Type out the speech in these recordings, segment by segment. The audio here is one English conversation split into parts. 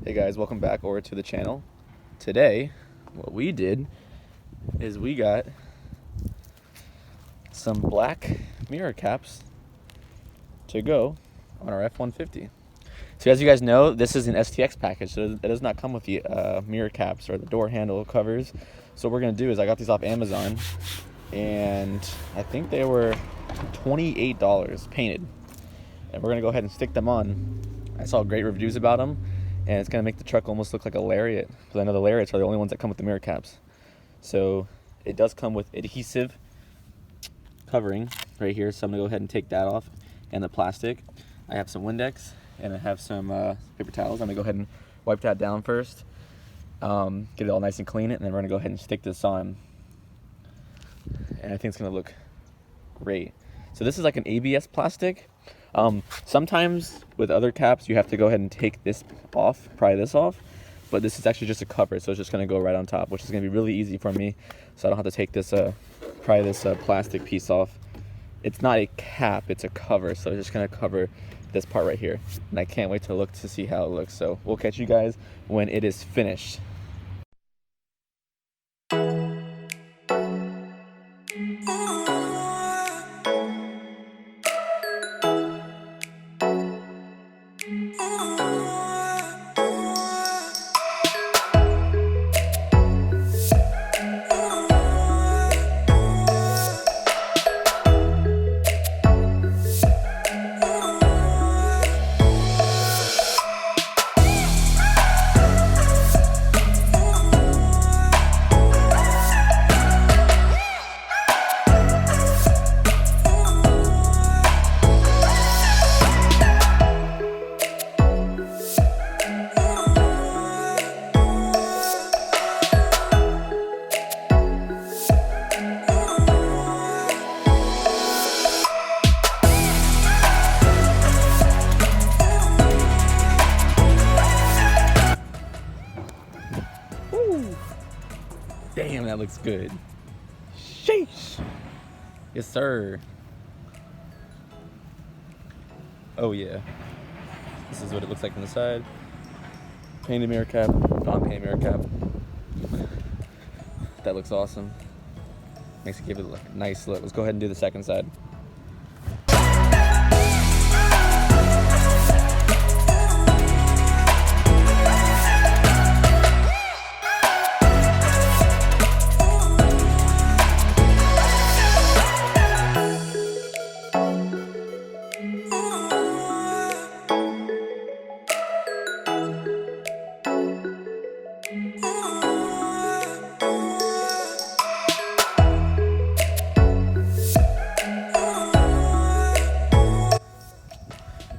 Hey guys, welcome back over to the channel. Today, what we did is we got some black mirror caps to go on our F-150. So as you guys know, this is an STX package, so it does not come with the mirror caps or the door handle covers. So what we're gonna do is I got these off Amazon, and I think they were $28 painted. And we're gonna go ahead and stick them on. I saw great reviews about them, and it's gonna make the truck almost look like a Lariat, because I know the Lariats are the only ones that come with the mirror caps. So it does come with adhesive covering right here, so I'm gonna go ahead and take that off, and the plastic. I have some Windex, and I have some paper towels. I'm gonna go ahead and wipe that down first, get it all nice and clean, and then we're gonna go ahead and stick this on. And I think it's gonna look great. So this is like an ABS plastic. Sometimes with other caps, you have to go ahead and take this off, pry this off, but this is actually just a cover, so it's just gonna go right on top, which is gonna be really easy for me, so I don't have to take this, pry this plastic piece off. It's not a cap, it's a cover, so it's just gonna cover this part right here, and I can't wait to look to see how it looks. So we'll catch you guys when it is finished. Damn, that looks good. Sheesh. Yes, sir. Oh, yeah. This is what it looks like from the side. Painted mirror cap, non-painted mirror cap. That looks awesome. Makes it give it a nice look. Let's go ahead and do the second side.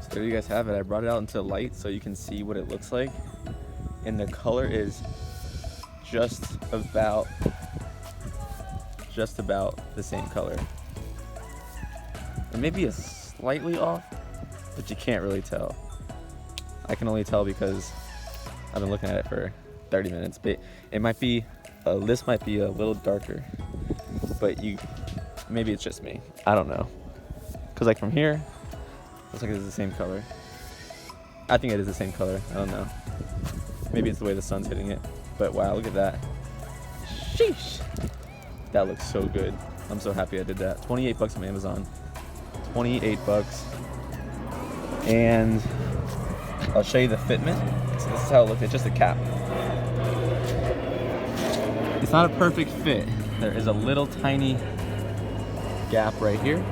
There you guys have it. I brought it out into light so you can see what it looks like, and the color is just about the same color. It may be slightly off, but you can't really tell. I can only tell because I've been looking at it for 30 minutes, but it might be this might be a little darker, but maybe it's just me. I don't know, because like from here, looks like it's the same color. I think it is the same color. I don't know. Maybe it's the way the sun's hitting it. But wow, look at that. Sheesh. That looks so good. I'm so happy I did that. 28 bucks from Amazon. 28 bucks. And I'll show you the fitment. So this is how it looks. It's just a cap. It's not a perfect fit. There is a little tiny gap right here.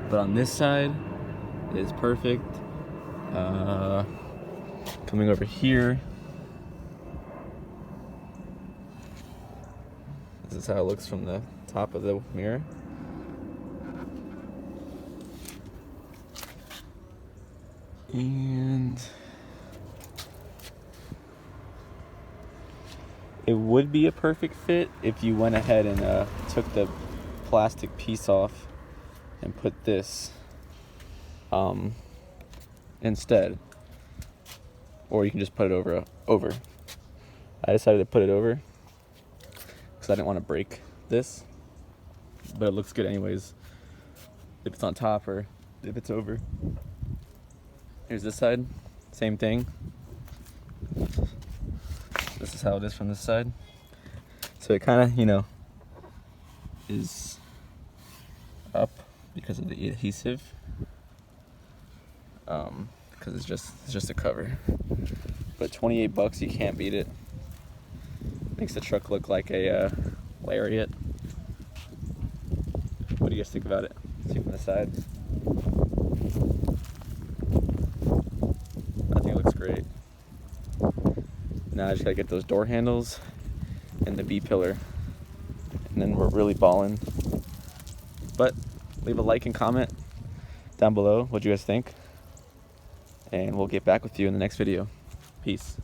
But on this side, it is perfect. Coming over here, this is how it looks from the top of the mirror. And it would be a perfect fit if you went ahead and took the plastic piece off and put this instead, or you can just put it over. I decided to put it over because I didn't want to break this, but it looks good anyways if it's on top or if it's over. Here's this side. same thing. This is how it is from this side. So it kind of, you know, is up because of the adhesive. Because it's just a cover. But $28, you can't beat it. Makes the truck look like a Lariat. What do you guys think about it? See from the side. I think it looks great. Now I just gotta get those door handles and the B-pillar, and then we're really balling. But leave a like and comment down below what you guys think, and we'll get back with you in the next video. Peace.